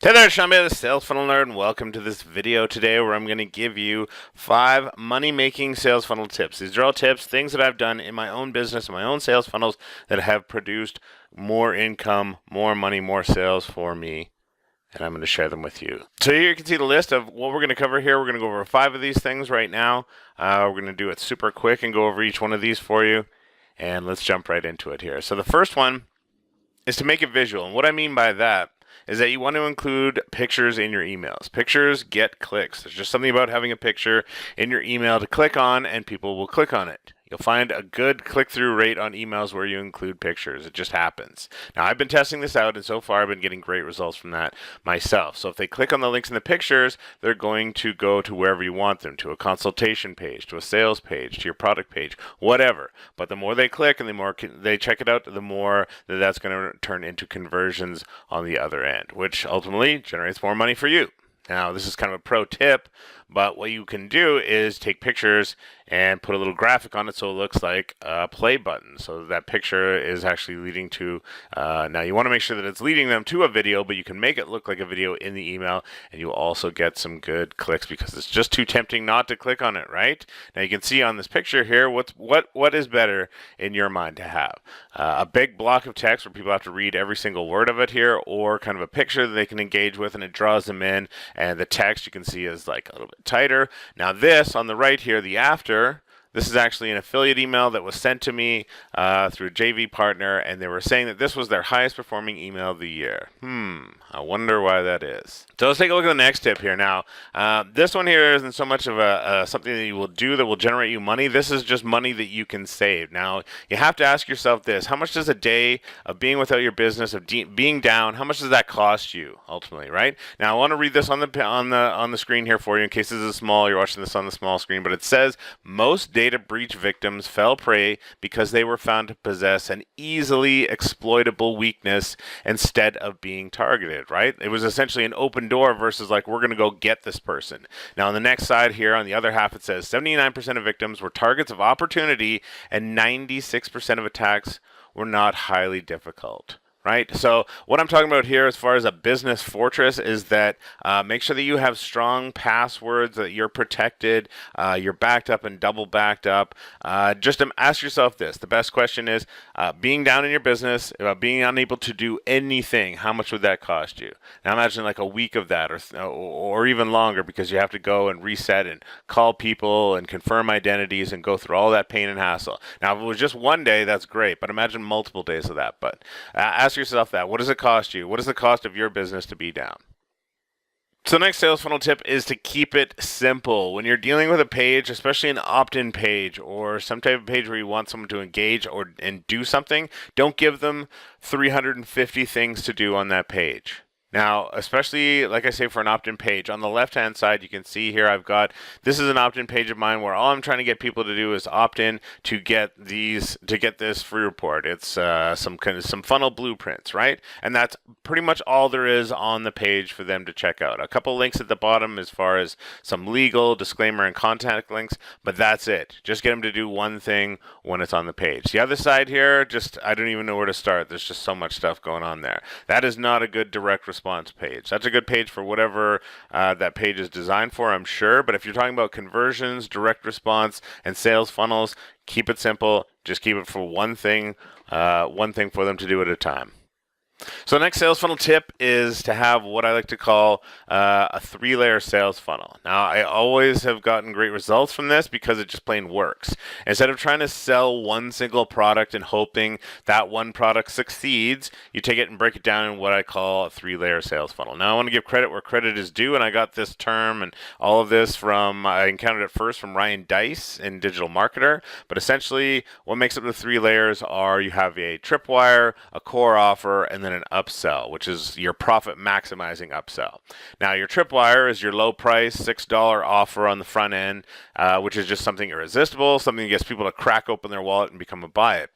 Hey there, Sean Bailey, the Sales Funnel Nerd, and welcome to this video today where I'm going to give you 5 money-making sales funnel tips. These are all tips, things that I've done in my own business, my own sales funnels that have produced more income, more money, more sales for me, and I'm going to share them with you. So here you can see the list of what we're going to cover here. We're going to go over 5 of these things right now. We're going to do it super quick and go over each one of these for you, and let's jump right into it here. So the first one is to make it visual, and what I mean by that is that you want to include pictures in your emails. Pictures get clicks. There's just something about having a picture in your email to click on, and people will click on it. You'll find a good click-through rate on emails where you include pictures. It just happens. Now, I've been testing this out, and so far I've been getting great results from that myself. So if they click on the links in the pictures, they're going to go to wherever you want them, to a consultation page, to a sales page, to your product page, whatever. But the more they click and the more they check it out, the more that's going to turn into conversions on the other end, which ultimately generates more money for you. Now, this is kind of a pro tip, but what you can do is take pictures and put a little graphic on it so it looks like a play button. So that picture is actually leading to, now you want to make sure that it's leading them to a video, but you can make it look like a video in the email, and you'll also get some good clicks because it's just too tempting not to click on it, right? Now you can see on this picture here, what is better in your mind to have? A big block of text where people have to read every single word of it here, or kind of a picture that they can engage with and it draws them in, and the text you can see is like a little bit tighter. Now this on the right here, the after, this is actually an affiliate email that was sent to me through a JV partner, and they were saying that this was their highest performing email of the year. I wonder why that is. So let's take a look at the next tip here. Now, this one here isn't so much of something that you will do that will generate you money. This is just money that you can save. Now, you have to ask yourself this: how much does a day of being without your business, of being down, how much does that cost you ultimately, right? Now, I want to read this on the screen here for you in case this is small. You're watching this on the small screen, but it says most data breach victims fell prey because they were found to possess an easily exploitable weakness instead of being targeted, right? It was essentially an open door versus like, we're going to go get this person. Now, on the next side here, on the other half, it says 79% of victims were targets of opportunity and 96% of attacks were not highly difficult. Right? So what I'm talking about here as far as a business fortress is that make sure that you have strong passwords, that you're protected, you're backed up and double backed up. Just ask yourself this. The best question is, being down in your business, being unable to do anything, how much would that cost you? Now imagine like a week of that or even longer, because you have to go and reset and call people and confirm identities and go through all that pain and hassle. Now if it was just one day, that's great, but imagine multiple days of that. But ask yourself that. What does it cost you? What is the cost of your business to be down? So next sales funnel tip is to keep it simple. When you're dealing with a page, especially an opt-in page or some type of page where you want someone to engage and do something, don't give them 350 things to do on that page. Now, especially, like I say, for an opt-in page, on the left-hand side, you can see here this is an opt-in page of mine where all I'm trying to get people to do is opt-in to get this free report. It's some funnel blueprints, right? And that's pretty much all there is on the page for them to check out. A couple links at the bottom as far as some legal, disclaimer, and contact links, but that's it. Just get them to do one thing when it's on the page. The other side here, I don't even know where to start. There's just so much stuff going on there. That is not a good direct response page. That's a good page for whatever that page is designed for, I'm sure. But if you're talking about conversions, direct response, and sales funnels, keep it simple. Just keep it for one thing for them to do at a time. So the next sales funnel tip is to have what I like to call a 3-layer sales funnel. Now, I always have gotten great results from this because it just plain works. Instead of trying to sell one single product and hoping that one product succeeds, you take it and break it down in what I call a 3-layer sales funnel. Now, I want to give credit where credit is due, and I got this term and all of this I encountered it first from Ryan Deiss in Digital Marketer. But essentially, what makes up the 3 layers are you have a tripwire, a core offer, and then an upsell, which is your profit maximizing upsell. Now, your tripwire is your low price $6 offer on the front end, which is just something irresistible, something that gets people to crack open their wallet and become a buyer.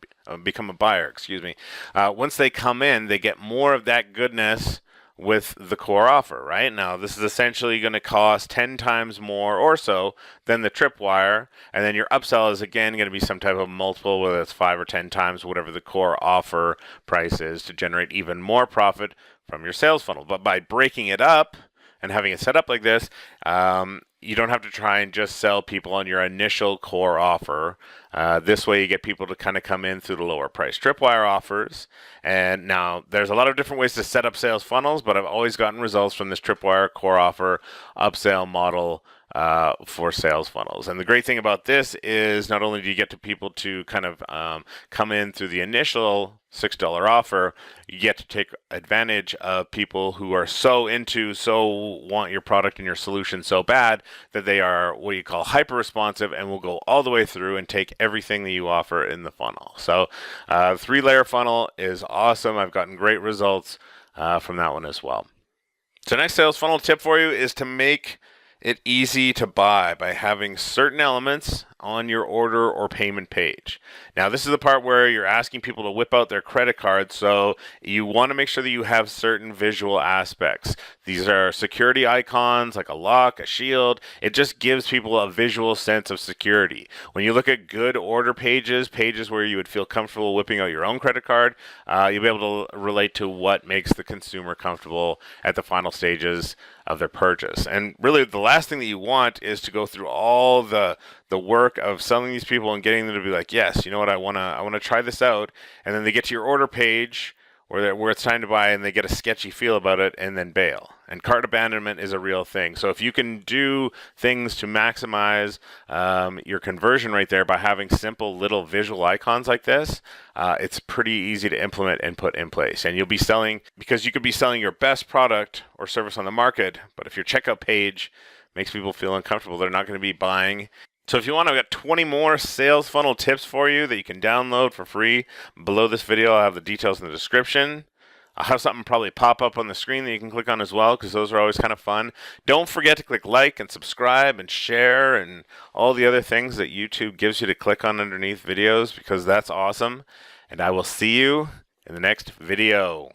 Once they come in, they get more of that goodness with the core offer, right? Now, this is essentially going to cost 10 times more or so than the tripwire, and then your upsell is again going to be some type of multiple, whether it's 5 or 10 times whatever the core offer price is, to generate even more profit from your sales funnel. But by breaking it up and having it set up like this, you don't have to try and just sell people on your initial core offer. This way you get people to kind of come in through the lower price tripwire offers. And now there's a lot of different ways to set up sales funnels, but I've always gotten results from this tripwire core offer upsell model for sales funnels. And the great thing about this is not only do you get to people to kind of come in through the initial $6 offer, you get to take advantage of people who are so want your product and your solution so bad that they are what you call hyper responsive and will go all the way through and take everything that you offer in the funnel. So 3-layer funnel is awesome. I've gotten great results from that one as well. So next sales funnel tip for you is to make it easy to buy by having certain elements on your order or payment page. Now, this is the part where you're asking people to whip out their credit card, so you want to make sure that you have certain visual aspects. These are security icons like a lock, a shield. It just gives people a visual sense of security. When you look at good order pages, pages where you would feel comfortable whipping out your own credit card, you'll be able to relate to what makes the consumer comfortable at the final stages of their purchase. And really, the last thing that you want is to go through all the work of selling these people and getting them to be like, yes, you know what, I wanna try this out, and then they get to your order page where it's time to buy and they get a sketchy feel about it and then bail. And cart abandonment is a real thing. So if you can do things to maximize your conversion rate there by having simple little visual icons like this, it's pretty easy to implement and put in place. And you'll be selling, because you could be selling your best product or service on the market, but if your checkout page makes people feel uncomfortable, they're not going to be buying. So if you want, I've got 20 more sales funnel tips for you that you can download for free. Below this video, I'll have the details in the description. I'll have something probably pop up on the screen that you can click on as well, because those are always kind of fun. Don't forget to click like and subscribe and share and all the other things that YouTube gives you to click on underneath videos, because that's awesome. And I will see you in the next video.